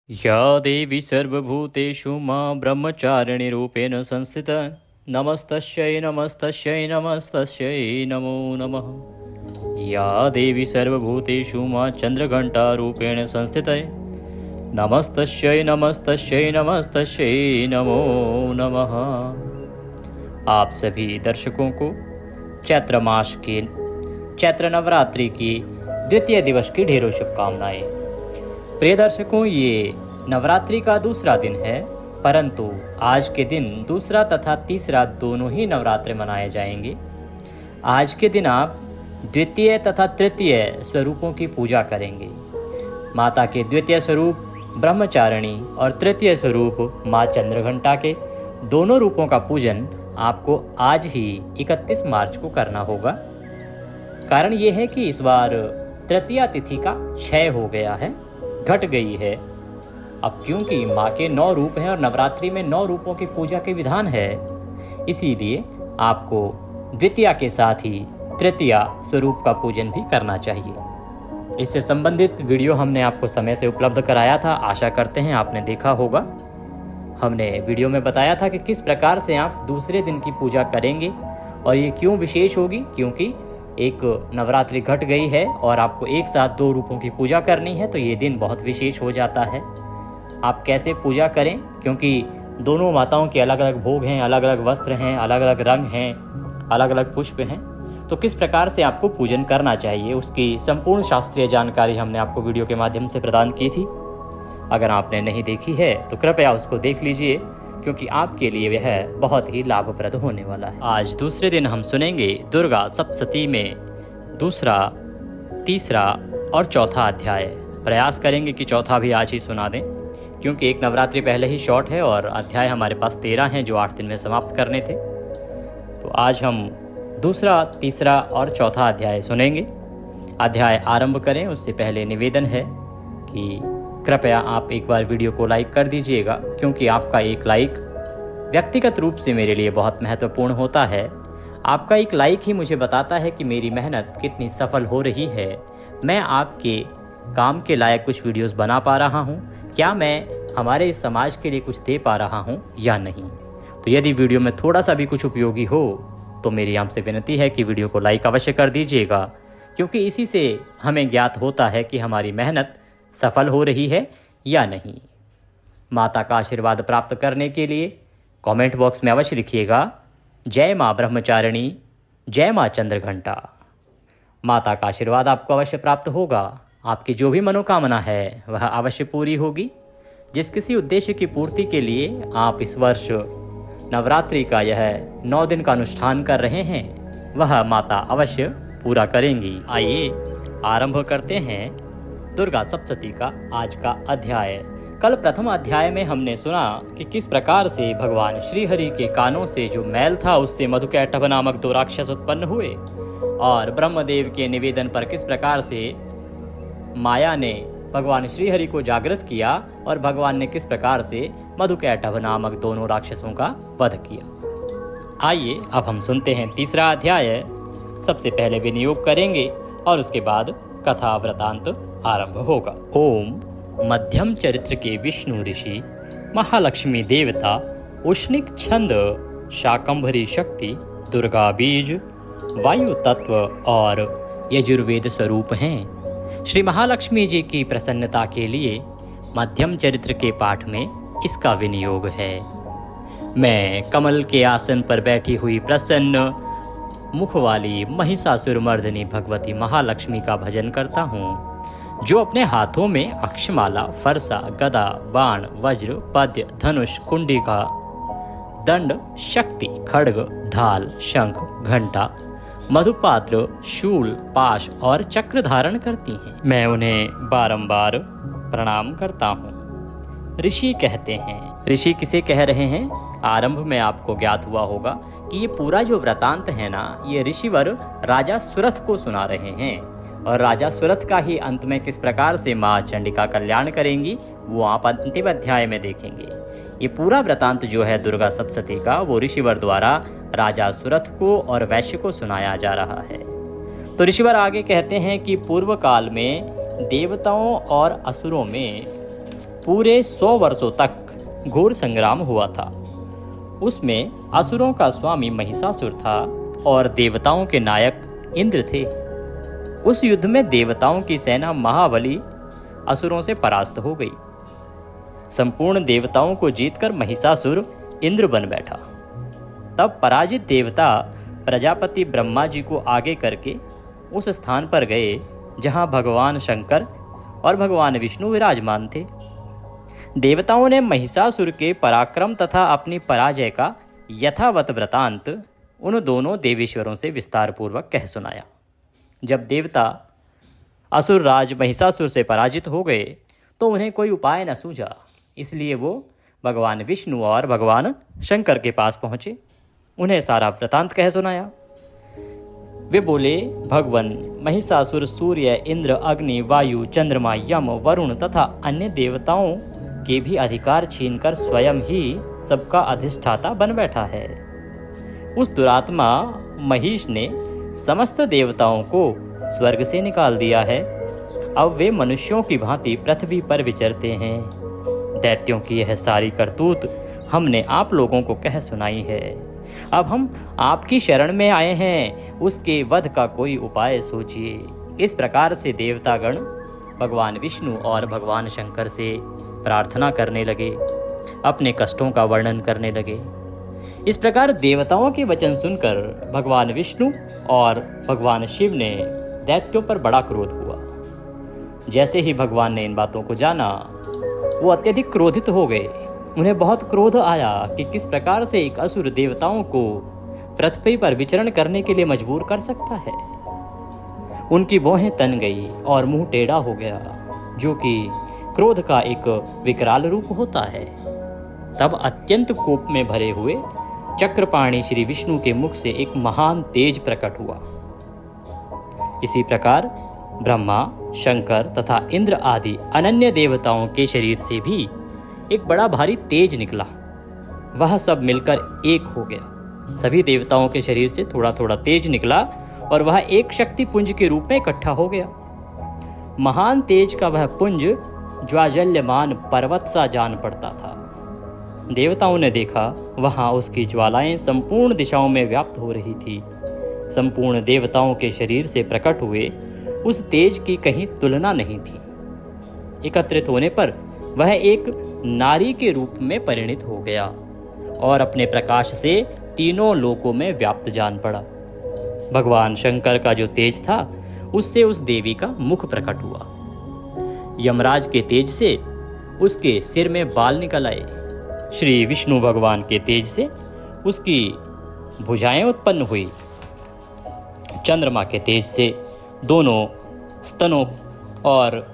या देवी सर्वभूतेषु मां ब्रह्मचारिणीरूपेण संस्थिता नमस्तस्यै नमस्तस्यै नमस्तस्यै नमो नमः। या देवी सर्वभूतेषु मां चन्द्रघण्टारूपेण संस्थिता नमस्तस्यै नमस्तस्यै नमस्तस्यै नमो नमः। आप सभी दर्शकों को चैत्र मास के चैत्र नवरात्रि की द्वितीय दिवस की ढेरों शुभकामनाएं। प्रिय दर्शकों, ये नवरात्रि का दूसरा दिन है, परंतु आज के दिन दूसरा तथा तीसरा दोनों ही नवरात्रे मनाए जाएंगे। आज के दिन आप द्वितीय तथा तृतीय स्वरूपों की पूजा करेंगे। माता के द्वितीय स्वरूप ब्रह्मचारिणी और तृतीय स्वरूप माँ चंद्रघंटा के दोनों रूपों का पूजन आपको आज ही 31 मार्च को करना होगा। कारण ये है कि इस बार तृतीया तिथि का क्षय हो गया है, घट गई है। अब क्योंकि माँ के 9 रूप हैं और नवरात्रि में 9 रूपों की पूजा के विधान है, इसीलिए आपको द्वितीया के साथ ही तृतीया स्वरूप का पूजन भी करना चाहिए। इससे संबंधित वीडियो हमने आपको समय से उपलब्ध कराया था, आशा करते हैं आपने देखा होगा। हमने वीडियो में बताया था कि किस प्रकार से आप दूसरे दिन की पूजा करेंगे और ये क्यों विशेष होगी, क्योंकि एक नवरात्रि घट गई है और आपको एक साथ 2 रूपों की पूजा करनी है, तो ये दिन बहुत विशेष हो जाता है। आप कैसे पूजा करें, क्योंकि दोनों माताओं के अलग अलग भोग हैं, अलग अलग वस्त्र हैं, अलग अलग रंग हैं, अलग अलग पुष्प हैं, तो किस प्रकार से आपको पूजन करना चाहिए उसकी संपूर्ण शास्त्रीय जानकारी हमने आपको वीडियो के माध्यम से प्रदान की थी। अगर आपने नहीं देखी है तो कृपया उसको देख लीजिए, क्योंकि आपके लिए यह बहुत ही लाभप्रद होने वाला है। आज दूसरे दिन हम सुनेंगे दुर्गा सप्तशती में दूसरा, तीसरा और चौथा अध्याय। प्रयास करेंगे कि चौथा भी आज ही सुना दें, क्योंकि एक नवरात्रि पहले ही शॉर्ट है और अध्याय हमारे पास 13 हैं जो 8 दिन में समाप्त करने थे। तो आज हम दूसरा, तीसरा और चौथा अध्याय सुनेंगे। अध्याय आरंभ करें उससे पहले निवेदन है कि कृपया आप एक बार वीडियो को लाइक कर दीजिएगा, क्योंकि आपका एक लाइक व्यक्तिगत रूप से मेरे लिए बहुत महत्वपूर्ण होता है। आपका एक लाइक ही मुझे बताता है कि मेरी मेहनत कितनी सफल हो रही है, मैं आपके काम के लायक कुछ वीडियोस बना पा रहा हूं, क्या मैं हमारे समाज के लिए कुछ दे पा रहा हूं या नहीं। तो यदि वीडियो में थोड़ा सा भी कुछ उपयोगी हो तो मेरी आपसे विनती है कि वीडियो को लाइक अवश्य कर दीजिएगा, क्योंकि इसी से हमें ज्ञात होता है कि हमारी मेहनत सफल हो रही है या नहीं। माता का आशीर्वाद प्राप्त करने के लिए कमेंट बॉक्स में अवश्य लिखिएगा, जय माँ ब्रह्मचारिणी, जय माँ चंद्रघंटा। माता का आशीर्वाद आपको अवश्य प्राप्त होगा। आपकी जो भी मनोकामना है वह अवश्य पूरी होगी। जिस किसी उद्देश्य की पूर्ति के लिए आप इस वर्ष नवरात्रि का यह 9 दिन का अनुष्ठान कर रहे हैं, वह माता अवश्य पूरा करेंगी। आइए आरंभ करते हैं दुर्गा सप्तशती का आज का अध्याय। कल प्रथम अध्याय में हमने सुना कि किस प्रकार से भगवान श्रीहरि के कानों से जो मैल था उससे मधुकैटभ नामक 2 राक्षस उत्पन्न हुए, और ब्रह्मदेव के निवेदन पर किस प्रकार से माया ने भगवान श्रीहरि को जागृत किया और भगवान ने किस प्रकार से मधुकैटभ नामक दोनों राक्षसों का वध किया। आइए अब हम सुनते हैं तीसरा अध्याय। सबसे पहले विनियोग करेंगे और उसके बाद कथा वृतांत आरंभ होगा। ओम मध्यम चरित्र के विष्णु ऋषि, महालक्ष्मी देवता, उष्णिक छंद, शाकंभरी शक्ति, दुर्गा बीज, वायु तत्व और यजुर्वेद स्वरूप हैं। श्री महालक्ष्मी जी की प्रसन्नता के लिए मध्यम चरित्र के पाठ में इसका विनियोग है। मैं कमल के आसन पर बैठी हुई प्रसन्न मुख वाली महिषासुरमर्दिनी भगवती महालक्ष्मी का भजन करता हूँ, जो अपने हाथों में अक्षमाला, फरसा, गदा, बाण, वज्र, पद्य, धनुष, कुंडिका, दंड, शक्ति, खड्ग, ढाल, शंख, घंटा, मधुपात्र, शूल, पाश और चक्र धारण करती हैं। मैं उन्हें बारंबार प्रणाम करता हूँ। ऋषि कहते हैं। ऋषि किसे कह रहे हैं, आरंभ में आपको ज्ञात हुआ होगा कि ये पूरा जो वृतांत है ना, ये ऋषिवर राजा सुरथ को सुना रहे हैं, और राजा सुरथ का ही अंत में किस प्रकार से माँ चंडिका कल्याण करेंगी वो आप अंतिम अध्याय में देखेंगे। ये पूरा वृतांत जो है दुर्गा सप्तशती का, वो ऋषिवर द्वारा राजा सुरथ को और वैश्य को सुनाया जा रहा है। तो ऋषिवर आगे कहते हैं कि पूर्व काल में देवताओं और असुरों में पूरे 100 वर्षों तक घोर संग्राम हुआ था। उसमें असुरों का स्वामी महिषासुर था और देवताओं के नायक इंद्र थे। उस युद्ध में देवताओं की सेना महाबली असुरों से परास्त हो गई। संपूर्ण देवताओं को जीतकर महिषासुर इंद्र बन बैठा। तब पराजित देवता प्रजापति ब्रह्मा जी को आगे करके उस स्थान पर गए जहां भगवान शंकर और भगवान विष्णु विराजमान थे। देवताओं ने महिषासुर के पराक्रम तथा अपनी पराजय का यथावत वृतांत उन दोनों देवेश्वरों से विस्तार पूर्वक कह सुनाया। जब देवता असुर राज महिषासुर से पराजित हो गए तो उन्हें कोई उपाय न सूझा, इसलिए वो भगवान विष्णु और भगवान शंकर के पास पहुँचे। उन्हें सारा वृतांत कह सुनाया। वे बोले, भगवान, महिषासुर सूर्य, इंद्र, अग्नि, वायु, चंद्रमा, यम, वरुण तथा अन्य देवताओं के भी अधिकार छीनकर स्वयं ही सबका अधिष्ठाता बन बैठा है। उस दुरात्मा महिष ने समस्त देवताओं को स्वर्ग से निकाल दिया है। अब वे मनुष्यों की भांति पृथ्वी पर विचरते हैं। दैत्यों की यह सारी करतूत हमने आप लोगों को कह सुनाई है। अब हम आपकी शरण में आए हैं, उसके वध का कोई उपाय सोचिए। इस प्रकार से देवतागण भगवान विष्णु और भगवान शंकर से प्रार्थना करने लगे, अपने कष्टों का वर्णन करने लगे। इस प्रकार देवताओं के वचन सुनकर भगवान विष्णु और भगवान शिव ने दैत्यों पर बड़ा क्रोध हुआ। जैसे ही भगवान ने इन बातों को जाना, वो अत्यधिक क्रोधित हो गए। उन्हें बहुत क्रोध आया कि किस प्रकार से एक असुर देवताओं को पृथ्वी पर विचरण करने के लिए मजबूर कर सकता है। उनकी भौहें तन गई और मुंह टेढ़ा हो गया, जो कि क्रोध का एक विकराल रूप होता है। तब अत्यंत कोप में भरे हुए चक्रपाणी श्री विष्णु के मुख से एक महान तेज प्रकट हुआ। इसी प्रकार ब्रह्मा, शंकर तथा इंद्र आदि अनन्य देवताओं के शरीर से भी एक बड़ा भारी तेज निकला। वह सब मिलकर एक हो गया। सभी देवताओं के शरीर से थोड़ा थोड़ा तेज निकला और वह एक शक्ति पुंज के रूप में इकट्ठा हो गया। महान तेज का वह पुंज ज्वाजल्यमान पर्वत सा जान पड़ता था। देवताओं ने देखा, वहां उसकी ज्वालाएं संपूर्ण दिशाओं में व्याप्त हो रही थी। संपूर्ण देवताओं के शरीर से प्रकट हुए उस तेज की कहीं तुलना नहीं थी। एकत्रित होने पर वह एक नारी के रूप में परिणित हो गया और अपने प्रकाश से तीनों लोकों में व्याप्त जान पड़ा। भगवान शंकर का जो तेज था, उससे उस देवी का मुख प्रकट हुआ। यमराज के तेज से उसके सिर में बाल निकल आए। श्री विष्णु भगवान के तेज से उसकी भुजाएं उत्पन्न हुई। चंद्रमा के तेज से दोनों स्तनों और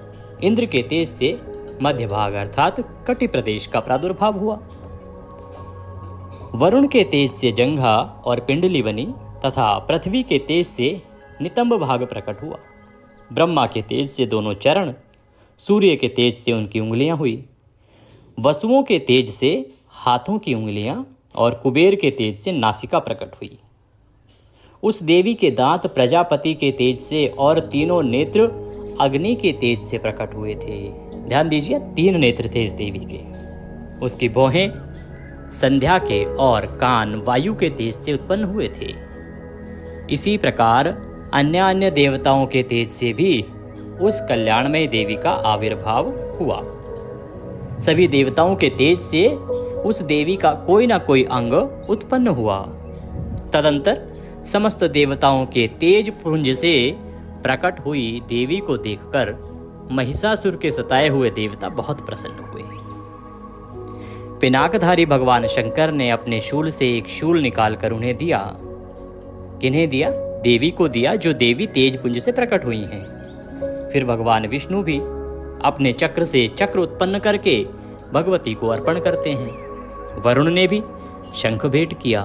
इंद्र के तेज से मध्य भाग अर्थात कटि प्रदेश का प्रादुर्भाव हुआ। वरुण के तेज से जंघा और पिंडली बनी तथा पृथ्वी के तेज से नितंब भाग प्रकट हुआ। ब्रह्मा के तेज से दोनों चरण, सूर्य के तेज से उनकी उंगलियां हुई, वसुओं के तेज से हाथों की उंगलियां और कुबेर के तेज से नासिका प्रकट हुई। उस देवी के दांत प्रजापति के तेज से और तीनों नेत्र अग्नि के तेज से प्रकट हुए थे। ध्यान दीजिए, 3 नेत्र थे इस देवी के। उसकी भौहें संध्या के और कान वायु के तेज से उत्पन्न हुए थे। इसी प्रकार अन्य अन्य देवताओं के तेज से भी उस कल्याणमय देवी का आविर्भाव हुआ। सभी देवताओं के तेज से उस देवी का कोई ना कोई अंग उत्पन्न हुआ। तदंतर समस्त देवताओं के तेज पुंज से प्रकट हुई देवी को देखकर महिषासुर के सताए हुए देवता बहुत प्रसन्न हुए। पिनाकधारी भगवान शंकर ने अपने शूल से एक शूल निकालकर उन्हें दिया। किन्हें दिया? देवी को दिया, जो देवी तेज पुंज से प्रकट हुई हैं। फिर भगवान विष्णु भी अपने चक्र से चक्र उत्पन्न करके भगवती को अर्पण करते हैं। वरुण ने भी शंख भेंट किया,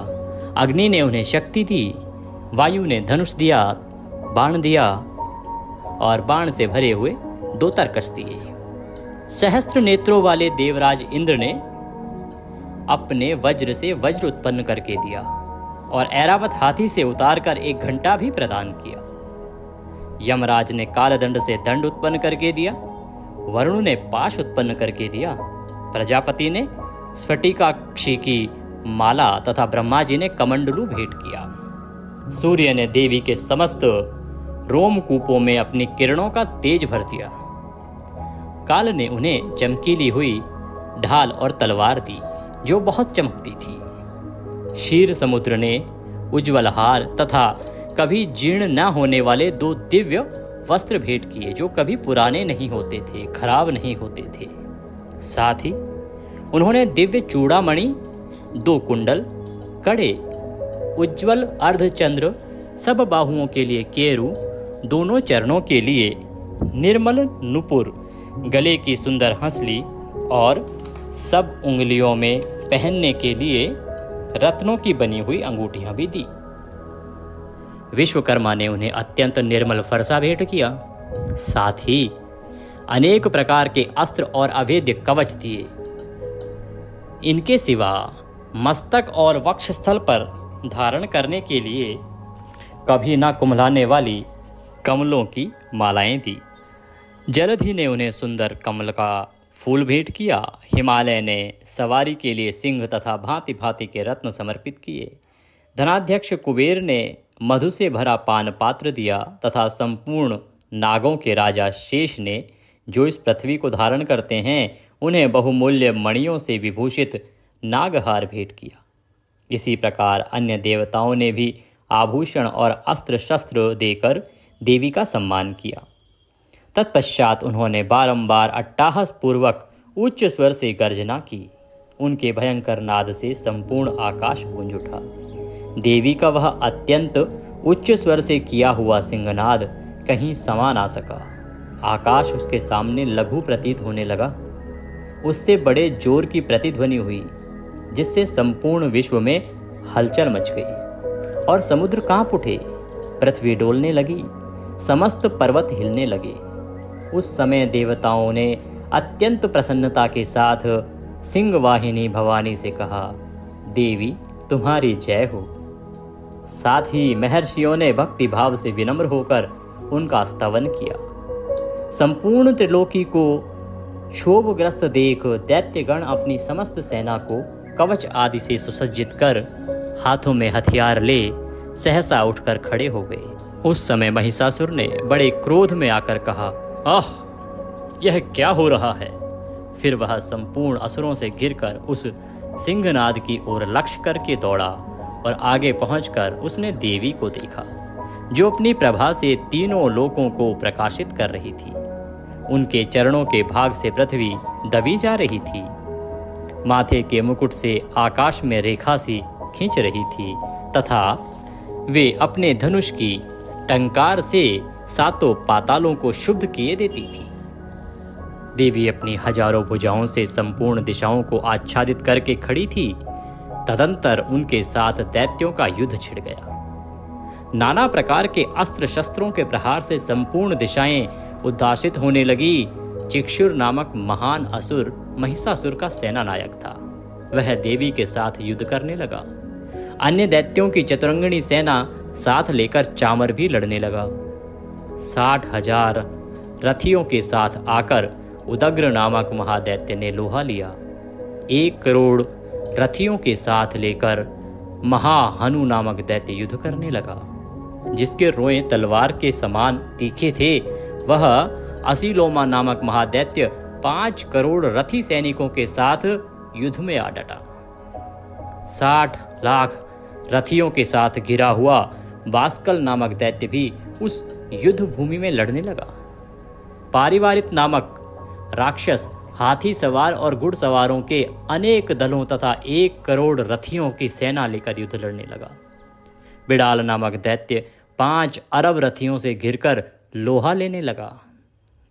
अग्नि ने उन्हें शक्ति दी, वायु ने धनुष दिया, बाण दिया और बाण से भरे हुए 2 तरकश दिए। सहस्त्र नेत्रों वाले देवराज इंद्र ने अपने वज्र से वज्र उत्पन्न करके दिया और ऐरावत हाथी से उतारकर 1 घंटा भी प्रदान किया। यमराज ने कालदंड से दंड उत्पन्न करके दिया वरुण ने पाश उत्पन्न करके दिया, प्रजापति ने स्फटिकाक्षी की माला तथा ब्रह्मा जी ने कमंडलू भेंट किया। सूर्य ने देवी के समस्त रोमकूपों में अपनी किरणों का तेज भर दिया। काल ने उन्हें चमकीली हुई ढाल और तलवार दी जो बहुत चमकती थी। क्षीर समुद्र ने उज्ज्वल हार तथा कभी जीर्ण न होने वाले 2 दिव्य वस्त्र भेंट किए जो कभी पुराने नहीं होते थे, खराब नहीं होते थे। साथ ही उन्होंने दिव्य चूड़ामणि, 2 कुंडल, कड़े, उज्ज्वल अर्धचंद्र, सब बाहुओं के लिए केरू, दोनों चरणों के लिए निर्मल नुपुर, गले की सुंदर हंसली और सब उंगलियों में पहनने के लिए रत्नों की बनी हुई अंगूठियां भी दी। विश्वकर्मा ने उन्हें अत्यंत निर्मल फरसा भेंट किया। साथ ही अनेक प्रकार के अस्त्र और अभेद्य कवच दिए। इनके सिवा मस्तक और वक्षस्थल पर धारण करने के लिए कभी ना कुम्हलाने वाली कमलों की मालाएं दी। जलधि ने उन्हें सुंदर कमल का फूल भेंट किया। हिमालय ने सवारी के लिए सिंह तथा भांति भांति के रत्न समर्पित किए। धनाध्यक्ष कुबेर ने मधु से भरा पान पात्र दिया तथा संपूर्ण नागों के राजा शेष ने, जो इस पृथ्वी को धारण करते हैं, उन्हें बहुमूल्य मणियों से विभूषित नागहार भेंट किया। इसी प्रकार अन्य देवताओं ने भी आभूषण और अस्त्र शस्त्र देकर देवी का सम्मान किया। तत्पश्चात उन्होंने बारंबार अट्टाहस पूर्वक उच्च स्वर से गर्जना की। उनके भयंकर नाद से संपूर्ण आकाश गूंज उठा। देवी का वह अत्यंत उच्च स्वर से किया हुआ सिंहनाद कहीं समा ना सका। आकाश उसके सामने लघु प्रतीत होने लगा। उससे बड़े जोर की प्रतिध्वनि हुई, जिससे संपूर्ण विश्व में हलचल मच गई और समुद्र कांप उठे, पृथ्वी डोलने लगी, समस्त पर्वत हिलने लगे। उस समय देवताओं ने अत्यंत प्रसन्नता के साथ सिंहवाहिनी भवानी से कहा, देवी तुम्हारी जय हो। साथ ही महर्षियों ने भक्ति भाव से विनम्र होकर उनका स्तवन किया। संपूर्ण त्रिलोकी को क्षोभग्रस्त देख दैत्यगण अपनी समस्त सेना को कवच आदि से सुसज्जित कर हाथों में हथियार ले सहसा उठकर खड़े हो गए। उस समय महिषासुर ने बड़े क्रोध में आकर कहा, आह, यह क्या हो रहा है। फिर वह संपूर्ण असुरों से घिरकर उस सिंहनाद की ओर लक्ष्य करके दौड़ा और आगे पहुंचकर उसने देवी को देखा, जो अपनी प्रभा से तीनों लोकों को प्रकाशित कर रही थी। उनके चरणों के भाग से पृथ्वी दबी जा रही थी। माथे के मुकुट से आकाश में रेखा सी खींच रही थी तथा वे अपने धनुष की टंकार से सातों पातालों को शुद्ध किए देती थी। देवी अपनी हजारों भुजाओं से संपूर्ण दिशाओं को आच्छादित करके खड़ी थी। तदंतर उनके साथ दैत्यों का युद्ध छिड़ गया। नाना प्रकार के अस्त्र शस्त्रों के प्रहार से संपूर्ण दिशाएं उद्भासित होने लगी। चिक्षुर नामक महान असुर महिषासुर का सेना नायक था। वह देवी के साथ युद्ध करने लगा। अन्य दैत्यों की चतुरंगिणी सेना साथ लेकर चामर भी लड़ने लगा। 60,000 रथियों के साथ आकर उदग्र नामक महादैत्य ने लोहा लिया। 1 करोड़ रथियों के साथ लेकर महाहनु नामक दैत्य युद्ध करने लगा। जिसके रोएं तलवार के समान तीखे थे, वह असीलोमा नामक महादैत्य 5 करोड़ रथी सैनिकों के साथ युद्ध में आ डटा। 60 लाख रथियों के साथ घिरा हुआ बास्कल नामक दैत्य भी उस युद्ध भूमि में लड़ने लगा। पारिवारित नामक राक्षस हाथी सवार और घुड़सवारों के अनेक दलों तथा 1 करोड़ रथियों की सेना लेकर युद्ध लड़ने लगा। बिडाल नामक दैत्य 5 अरब रथियों से घिरकर लोहा लेने लगा।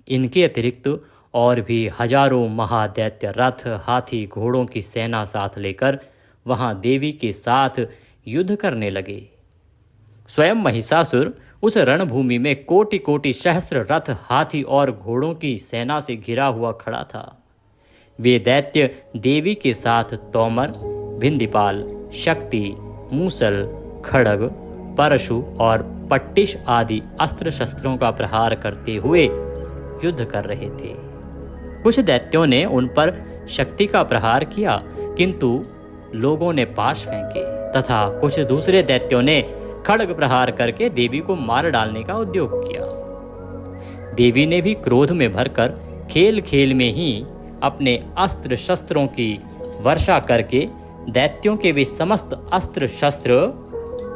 इनके अतिरिक्त और भी हजारों महादैत्य रथ, हाथी, घोड़ों की सेना साथ लेकर वहां देवी के साथ युद्ध करने लगे। स्वयं महिषासुर उस रणभूमि में कोटि कोटि सहस्र रथ, हाथी और घोड़ों की सेना से घिरा हुआ खड़ा था। वे दैत्य देवी के साथ तोमर, भिंदीपाल, शक्ति, मूसल, खड़ग, परशु और पट्टिश आदि अस्त्र शस्त्रों का प्रहार करते हुए युद्ध कर रहे थे। कुछ दैत्यों ने उन पर शक्ति का प्रहार किया, किंतु लोगों ने पाश फेंके तथा कुछ दूसरे दैत्यों ने खड्ग प्रहार करके देवी को मार डालने का उद्योग किया। देवी ने भी क्रोध में भरकर खेल खेल में ही अपने अस्त्र शस्त्रों की वर्षा करके दैत्यों के वे समस्त अस्त्र शस्त्र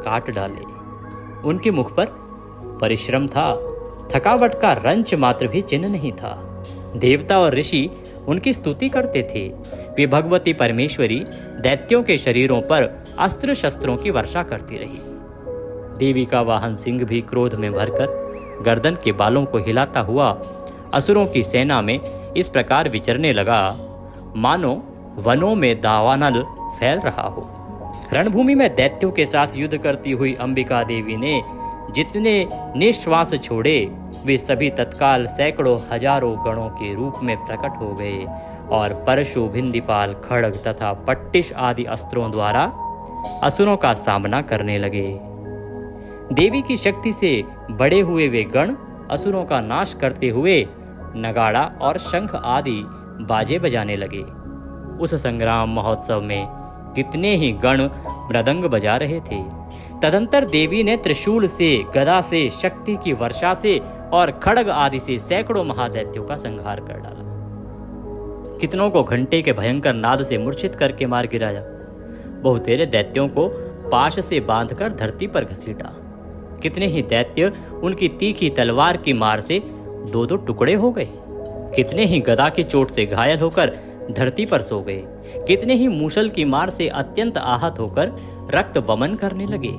काट डाले। उनके मुख पर परिश्रम था, थकावट का रंच मात्र भी चिन्ह नहीं था। देवता और ऋषि उनकी स्तुति करते थे। वे भगवती परमेश्वरी दैत्यों के शरीरों पर अस्त्र शस्त्रों की वर्षा करती रही। देवी का वाहन सिंह भी क्रोध में भरकर गर्दन के बालों को हिलाता हुआ असुरों की सेना में इस प्रकार विचरने लगा, मानो वनों में दावानल फैल रहा हो। रणभूमि में दैत्यों के साथ युद्ध करती हुई अंबिका देवी ने जितने निश्वास छोड़े, वे सभी तत्काल सैकड़ों हजारों गणों के रूप में प्रकट हो गए और परशु, भिंदीपाल, खड्ग तथा पट्टिश आदि अस्त्रों द्वारा असुरों का सामना करने लगे। देवी की शक्ति से बड़े हुए वे गण असुरों का नाश करते हुए नगाड़ा और शंख आदि बाजे बजाने लगे। उस संग्राम महोत्सव में कितने ही गण मृदंग बजा रहे थे। तदंतर देवी ने त्रिशूल से, गदा से, शक्ति की वर्षा से और खड्ग आदि से सैकड़ों महादैत्यों का संहार कर डाला। कितनों को घंटे के भयंकर नाद से मूर्छित करके मार गिराया। बहुतेरे दैत्यों को पाश से बांधकर धरती पर घसीटा। कितने ही दैत्य उनकी तीखी तलवार की मार से दो दो टुकड़े हो गए। कितने ही गदा की चोट से घायल होकर धरती पर सो गए। कितने ही मूसल की मार से अत्यंत आहत होकर रक्त वमन करने लगे।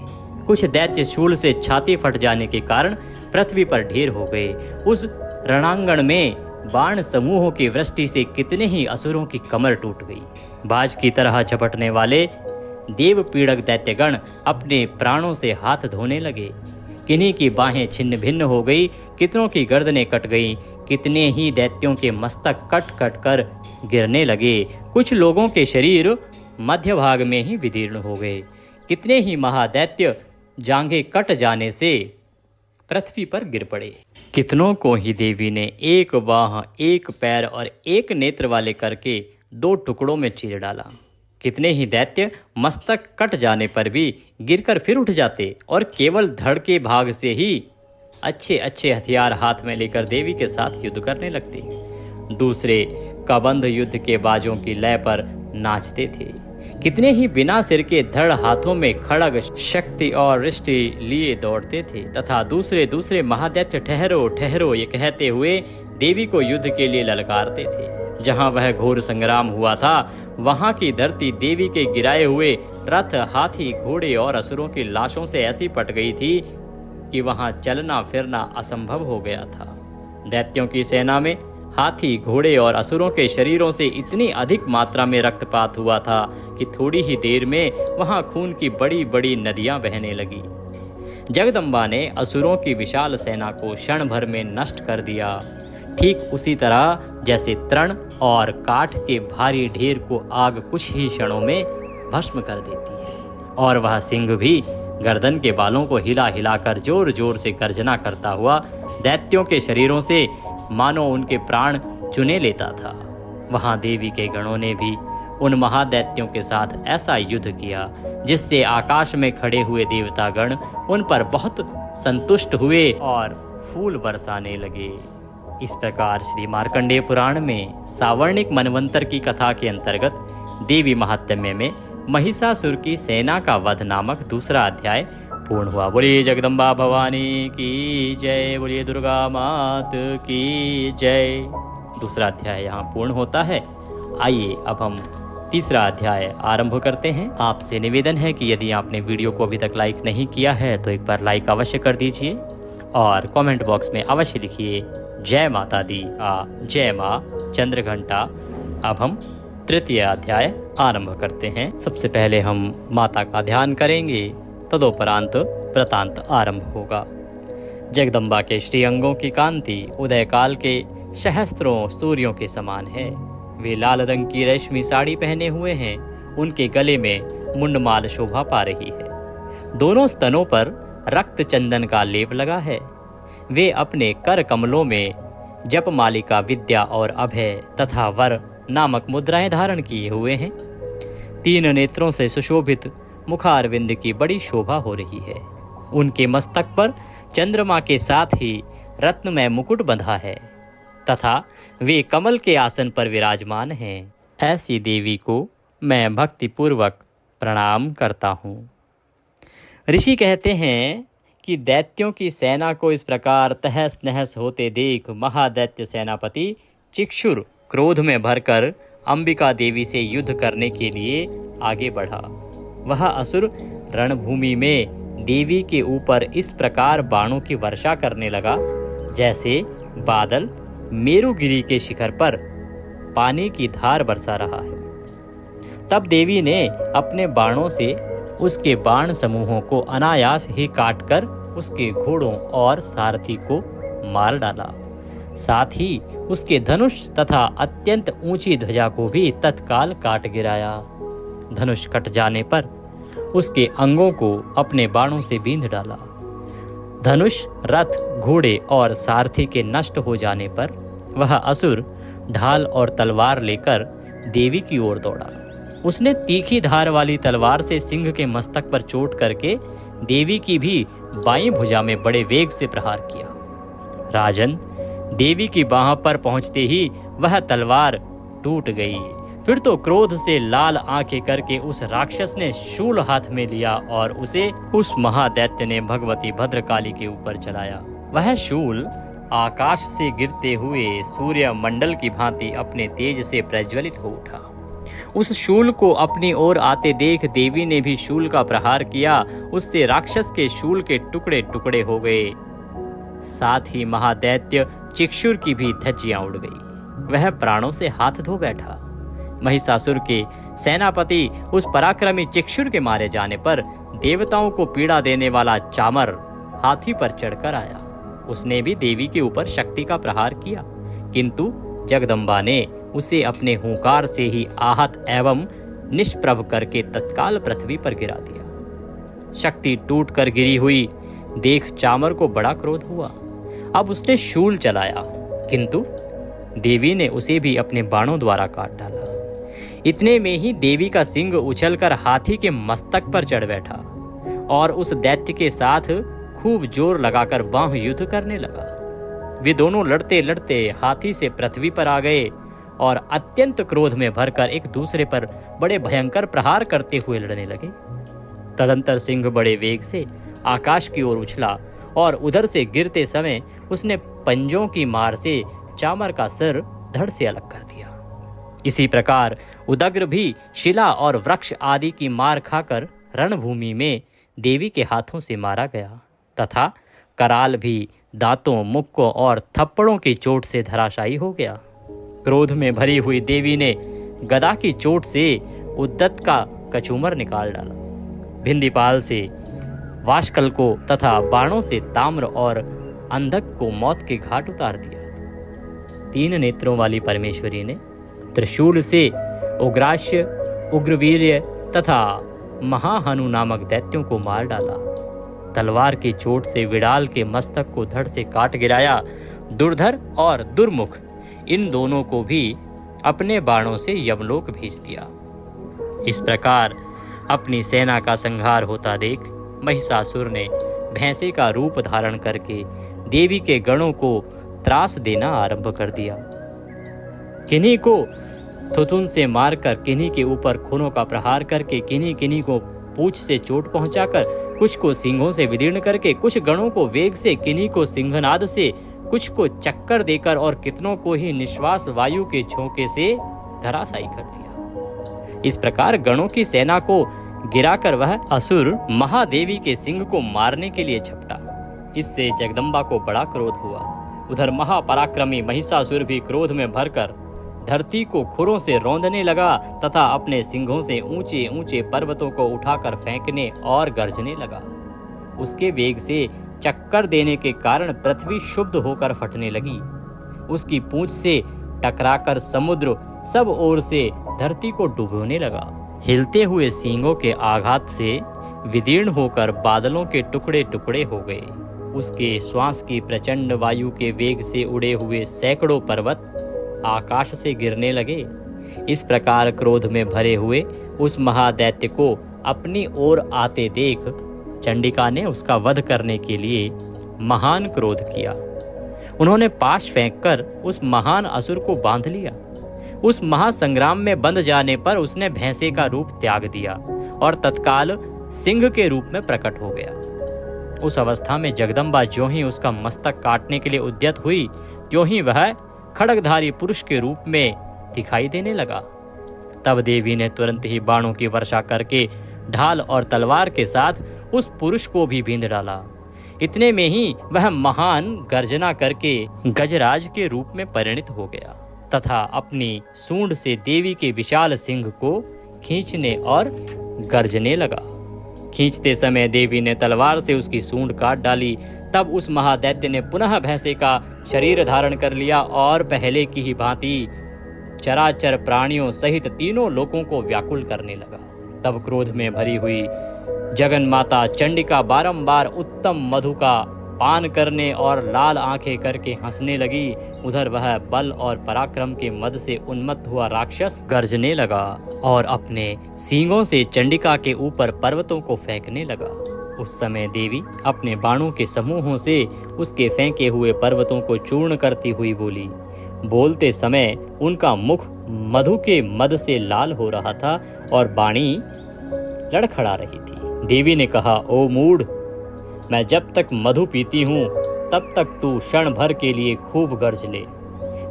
कुछ दैत्य शूल से छाती फट जाने के कारण पृथ्वी पर ढेर हो गए। उस रणांगण में बाण समूहों की वृष्टि से कितने ही असुरों की कमर टूट गई। बाज की तरह झपटने वाले देव पीड़क दैत्यगण अपने प्राणों से हाथ धोने लगे। किन्हीं की बाहें छिन्न भिन्न हो गई, कितनों की गर्दनें कट गई। कितने ही दैत्यों के मस्तक कट कट कर गिरने लगे। कुछ लोगों के शरीर मध्य भाग में ही विदीर्ण हो गए। कितने ही महादैत्य जांघें कट जाने से पृथ्वी पर गिर पड़े। कितनों को ही देवी ने एक बाह, एक पैर और एक नेत्र वाले करके दो टुकड़ों में चीर डाला। कितने ही दैत्य मस्तक कट जाने पर भी गिरकर फिर उठ जाते और केवल धड़ के भाग से ही अच्छे अच्छे हथियार हाथ में लेकर देवी के साथ युद्ध करने लगते। दूसरे कबंध युद्ध के बाजों की लय पर नाचते थे। कितने ही बिना सिर के धड़ हाथों में खड्ग, शक्ति और रिष्टि लिए दौड़ते थे तथा दूसरे महादैत्य ठहरो ठहरो ये कहते हुए देवी को युद्ध के लिए ललकारते थे। जहां वह घोर संग्राम हुआ था, वहां की धरती देवी के गिराए हुए रथ, हाथी, घोड़े और असुरों की लाशों से ऐसी पट गई थी कि वहां चलना फिरना असंभव हो गया था। दैत्यों की सेना में हाथी, घोड़े और असुरों के शरीरों से इतनी अधिक मात्रा में रक्तपात हुआ था कि थोड़ी ही देर में वहां खून की बड़ी बड़ी नदियां बहने लगी। जगदम्बा ने असुरों की विशाल सेना को क्षण भर में नष्ट कर दिया, ठीक उसी तरह जैसे तृण और काठ के भारी ढेर को आग कुछ ही क्षणों में भस्म कर देती है। और वह सिंह भी गर्दन के बालों को हिला हिलाकर जोर जोर से गर्जना करता हुआ दैत्यों के शरीरों से मानो उनके प्राण चुने लेता था। वहां देवी के गणों ने भी उन महादैत्यों के साथ ऐसा युद्ध किया जिससे आकाश में खड़े हुए देवतागण उन पर बहुत संतुष्ट हुए और फूल बरसाने लगे। इस प्रकार श्री मार्कंडेय पुराण में सावर्णिक मनवंतर की कथा के अंतर्गत देवी महात्म्य में महिषासुर की सेना का वध नामक दूसरा अध्याय पूर्ण हुआ। बोलिए जगदम्बा भवानी की जय, बोलिए दुर्गा मात की जय। दूसरा अध्याय यहाँ पूर्ण होता है। आइए अब हम तीसरा अध्याय आरंभ करते हैं। आपसे निवेदन है कि यदि आपने वीडियो को अभी तक लाइक नहीं किया है तो एक बार लाइक अवश्य कर दीजिए और कमेंट बॉक्स में अवश्य लिखिए जय माता दी जय माँ चंद्रघंटा। अब हम तृतीय अध्याय आरंभ करते हैं। सबसे पहले हम माता का ध्यान करेंगे, तदोपरांत वृतांत आरंभ होगा। जगदम्बा के श्री अंगों की कांति उदय काल के सहस्त्रों सूर्यों के समान है। वे लाल रंग की रेशमी साड़ी पहने हुए हैं। उनके गले में मुंडमाल शोभा पा रही है। दोनों स्तनों पर रक्त चंदन का लेप लगा है। वे अपने कर कमलों में जप मालिका, विद्या और अभय तथा वर नामक मुद्राएं धारण किए हुए हैं। 3 नेत्रों से सुशोभित मुखारविंद की बड़ी शोभा हो रही है। उनके मस्तक पर चंद्रमा के साथ ही रत्नमय मुकुट बंधा है तथा वे कमल के आसन पर विराजमान हैं। ऐसी देवी को मैं भक्तिपूर्वक प्रणाम करता हूँ। ऋषि कहते हैं कि दैत्यों की सेना को इस प्रकार तहस नहस होते देख महादैत्य सेनापति चिक्षुर क्रोध में भरकर अंबिका देवी से युद्ध करने के लिए आगे बढ़ा। वह असुर रणभूमि में देवी के ऊपर इस प्रकार बाणों की वर्षा करने लगा जैसे बादल मेरुगिरी के शिखर पर पानी की धार बरसा रहा है। तब देवी ने अपने बाणों से उसके बाण समूहों को अनायास ही काटकर उसके घोड़ों और सारथी को मार डाला। साथ ही उसके धनुष तथा अत्यंत ऊंची ध्वजा को भी तत्काल काट गिराया। धनुष कट जाने पर उसके अंगों को अपने बाणों से बींध डाला। धनुष, रथ, घोड़े और सारथी के नष्ट हो जाने पर वह असुर ढाल और तलवार लेकर देवी की ओर दौड़ा। उसने तीखी धार वाली तलवार से सिंह के मस्तक पर चोट करके देवी की भी बाईं भुजा में बड़े वेग से प्रहार किया। राजन, देवी की बाह पर पहुंचते ही वह तलवार टूट गई। फिर तो क्रोध से लाल आंखें करके उस राक्षस ने शूल हाथ में लिया और उसे उस महादैत्य ने भगवती भद्रकाली के ऊपर चलाया। वह शूल आकाश से गिरते हुए सूर्य मंडल की भांति अपने तेज से प्रज्वलित हो उठा। उस शूल को अपनी ओर आते देख देवी ने भी शूल का प्रहार किया। उससे राक्षस के शूल के टुकड़े टुकड़े हो गए। साथ ही महादैत्य चिक्षुर की भी धज्जियां उड़ गई। वह प्राणों से हाथ धो बैठा। महिषासुर के सेनापति उस पराक्रमी चिक्षुर के मारे जाने पर देवताओं को पीड़ा देने वाला चामर हाथी पर चढ़कर आया। उसने भी देवी के ऊपर शक्ति का प्रहार किया, किंतु जगदम्बा ने उसे अपने हुंकार से ही आहत एवं निष्प्रभ करके तत्काल पृथ्वी पर गिरा दिया। शक्ति टूट कर गिरी हुई देख चामर को बड़ा क्रोध हुआ। अब उसने शूल चलाया, किंतु देवी ने उसे भी अपने बाणों द्वारा काट डाला। इतने में ही देवी का सिंह उछलकर हाथी के मस्तक पर चढ़ बैठा और उस दैत्य के साथ खूब जोर लगाकर बाह युद्ध करने लगा। वे दोनों लड़ते लड़ते हाथी से पृथ्वी पर आ गए और अत्यंत क्रोध में भरकर एक दूसरे पर बड़े भयंकर प्रहार करते हुए लड़ने लगे। तदंतर सिंह बड़े वेग से आकाश की ओर उछला और उधर से गिरते समय उसने पंजों की मार से चामर का सिर धड़ से अलग कर दिया। इसी प्रकार उदग्र भी शिला और वृक्ष आदि की मार खाकर रणभूमि में देवी के हाथों से मारा गया तथा कराल भी दांतों, मुक्कों और थप्पड़ों की चोट से धराशायी हो गया। क्रोध में भरी हुई देवी ने गदा की चोट से उद्दत का कचूमर निकाल डाला। भिंदीपाल से वाशकल को तथा बाणों से ताम्र और अंधक को मौत के घाट उतार दिया। 3 नेत्रों वाली परमेश्वरी ने त्रिशूल से उग्राश्य, उग्रवीर्य तथा महाहनु नामक दैत्यों को मार डाला। तलवार की चोट से विडाल के मस्तक को धड़ से काट गिराया। दुर्धर और दुर्मुख इन दोनों को भी अपने बाणों से यमलोक भेज दिया। इस प्रकार अपनी सेना का संहार होता देख महिषासुर ने भैंसे का रूप धारण करके देवी के गणों को त्रास देना आरंभ कर दिया। किन्हीं को थुथुन से मारकर, किन्हीं के ऊपर खूनों का प्रहार करके, किन्हीं को पूंछ से चोट पहुंचाकर, कुछ को सींगों से विदीर्ण करके, कुछ गणों को वेग से, किन्हीं को सिंहनाद से, कुछ को चक्कर देकर और कितनों को ही निश्वास वायु के झोंके से धराशायी कर दिया। इस प्रकार गणों की सेना को गिराकर वह असुर महादेवी के सिंह को मारने के लिए झपटा। इससे जगदम्बा को बड़ा क्रोध हुआ। उधर महापराक्रमी महिषासुर भी क्रोध में भरकर धरती को खुरों से रौंदने लगा तथा अपने सिंघों से ऊंचे ऊंचे पर्वतों को उठाकर फेंकने और गरजने लगा। उसके वेग से चक्कर देने के कारण पृथ्वी शुद्ध होकर फटने लगी। उसकी पूंछ से टकराकर समुद्र सब ओर से धरती को डुबोने लगा। हिलते हुए सींगों के आघात से विदीर्ण होकर बादलों के टुकड़े टुकड़े हो गए। उसके श्वास की प्रचंड वायु के वेग से उड़े हुए सैकड़ों पर्वत आकाश से गिरने लगे। इस प्रकार क्रोध में भरे हुए उस महादैत्य को अपनी ओर आते देख चंडिका ने उसका वध करने के लिए महान क्रोध किया। उन्होंने पाश फेंककर उस महान असुर को बांध लिया। उस महासंग्राम में बंध जाने पर उसने भैंसे का रूप त्याग दिया और तत्काल सिंह के रूप में प्रकट हो गया। उस अवस्था में जगदम्बा ज्यों ही उसका मस्तक काटने के लिए उद्यत हुई, त्यों ही वह खड्गधारी पुरुष के रूप में दिखाई देने लगा। तब देवी ने तुरंत ही बाणों की वर्षा करके ढाल और तलवार के साथ उस पुरुष को भी बींध डाला। इतने में ही वह महान गर्जना करके गजराज के रूप में परिणित हो गया तथा अपनी सूंड से देवी के विशाल सिंह को खींचने और गर्जने लगा। खींचते समय देवी ने तलवार से उसकी सूंड काट डाली। तब उस महादैत्य ने पुनः भैंसे का शरीर धारण कर लिया और पहले की ही भांति चराचर प्राणियों सहित तीनों लोकों को व्याकुल करने लगा। तब क्रोध में भरी हुई जगन माता चंडिका बारंबार उत्तम मधु का पान करने और लाल आंखें करके हंसने लगी। उधर वह बल और पराक्रम के मद से उन्मत्त हुआ राक्षस गर्जने लगा और अपने सींगों से चंडिका के ऊपर पर्वतों को फेंकने लगा। उस समय देवी अपने बाणों के समूहों से उसके फेंके हुए पर्वतों को चूर्ण करती हुई बोली। बोलते समय उनका मुख मधु के मद से लाल हो रहा था और वाणी लड़खड़ा रही थी। देवी ने कहा, ओ मूढ़, मैं जब तक मधु पीती हूँ तब तक तू क्षण भर के लिए खूब गर्ज ले।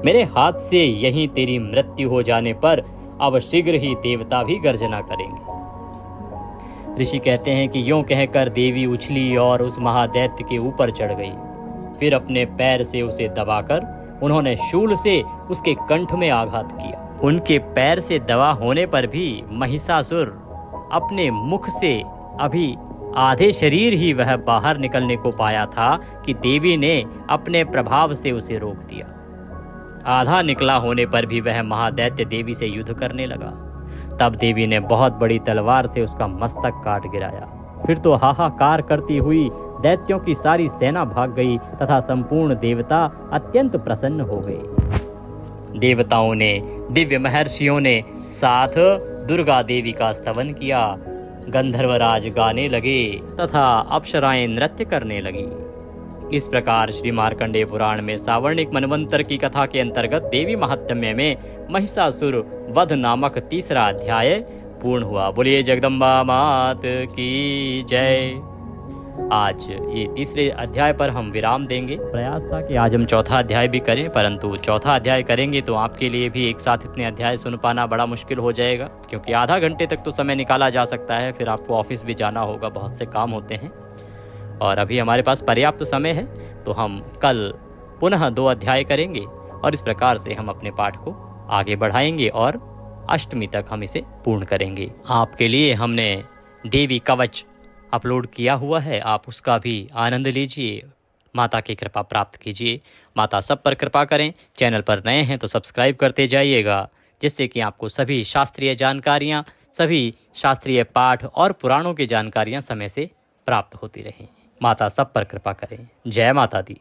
मेरे हाथ से यहीं तेरी मृत्यु हो जाने पर अब शीघ्र ही देवता भी गर्जना करेंगे। ऋषि कहते हैं कि यूं कहकर देवी उछली और उस महादैत्य के ऊपर चढ़ गई। फिर अपने पैर से उसे दबाकर उन्होंने शूल से उसके कंठ में आघात किया। उनके पैर से दबा होने पर भी महिषासुर अपने मुख से अभी आधे शरीर ही वह बाहर निकलने को पाया था कि देवी ने अपने प्रभाव से उसे रोक दिया। आधा निकला होने पर भी वह महादैत्य देवी से युद्ध करने लगा। तब देवी ने बहुत बड़ी तलवार से उसका मस्तक काट गिराया। फिर तो हाहाकार करती हुई दैत्यों की सारी सेना भाग गई तथा संपूर्ण देवता अत्यंत प्रसन्न हो गए। देवताओं ने, दिव्य महर्षियों ने साथ दुर्गा देवी का स्तवन किया। गंधर्वराज गाने लगे तथा अप्सराएं नृत्य करने लगी। इस प्रकार श्री मार्कंडेय पुराण में सावर्णिक मनवंतर की कथा के अंतर्गत देवी महात्म्य में महिषासुर वध नामक तीसरा अध्याय पूर्ण हुआ। बोलिए जगदम्बा मात की जय। आज ये तीसरे अध्याय पर हम विराम देंगे। प्रयास था कि आज हम चौथा अध्याय भी करें, परंतु चौथा अध्याय करेंगे तो आपके लिए भी एक साथ इतने अध्याय सुन पाना बड़ा मुश्किल हो जाएगा, क्योंकि आधा घंटे तक तो समय निकाला जा सकता है, फिर आपको ऑफिस भी जाना होगा, बहुत से काम होते हैं और अभी हमारे पास पर्याप्त समय है। तो हम कल पुनः 2 अध्याय करेंगे और इस प्रकार से हम अपने पाठ को आगे बढ़ाएंगे और अष्टमी तक हम इसे पूर्ण करेंगे। आपके लिए हमने देवी कवच अपलोड किया हुआ है, आप उसका भी आनंद लीजिए, माता की कृपा प्राप्त कीजिए। माता सब पर कृपा करें। चैनल पर नए हैं तो सब्सक्राइब करते जाइएगा, जिससे कि आपको सभी शास्त्रीय जानकारियाँ, सभी शास्त्रीय पाठ और पुराणों की जानकारियाँ समय से प्राप्त होती रहें। माता सब पर कृपा करें। जय माता दी।